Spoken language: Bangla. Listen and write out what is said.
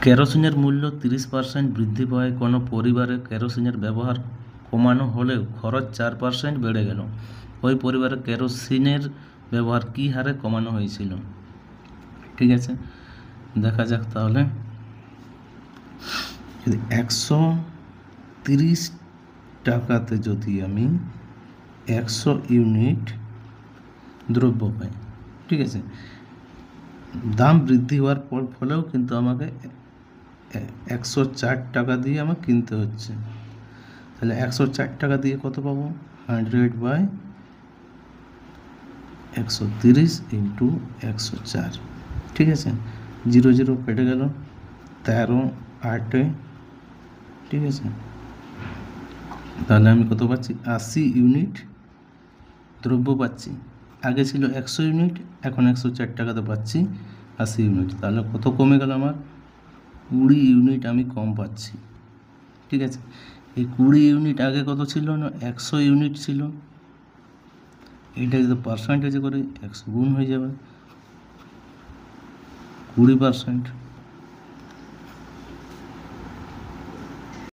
কেরোসিনের মূল্য 30% বৃদ্ধি পাওয়ায় কোনো পরিবারে কেরোসিনের ব্যবহার কমানো হলেও খরচ 4% বেড়ে গেল। ওই পরিবারে কেরোসিনের ব্যবহার কী হারে কমানো হয়েছিল? ঠিক আছে, দেখা যাক তাহলে। যদি 130 টাকাতে যদি আমি 100 ইউনিট দ্রব্য পাই, ঠিক আছে, দাম বৃদ্ধি হওয়ার ফলেও কিন্তু আমাকে 104 টাকা দিয়ে আমাকে কিনতে হচ্ছে। তাহলে 104 টাকা দিয়ে কত পাবো? 100/130 ইন্টু 104, ঠিক আছে, 0 0 কেটে গেল, 13 8, ঠিক আছে। তাহলে আমি কত পাচ্ছি? 80 ইউনিট দ্রব্য পাচ্ছি। আগে ছিল 100 ইউনিট, এখন 104 টাকাতে পাচ্ছি 80 ইউনিট। তাহলে কত কমে গেল আমার? 20 ইউনিট আমি কম পাচ্ছি, ঠিক আছে। এই 20 ইউনিট আগে কত ছিল না? 100 ইউনিট ছিল। এটা যদি পার্সেন্টেজে করে 100 গুণ হয়ে যাবে, 20%।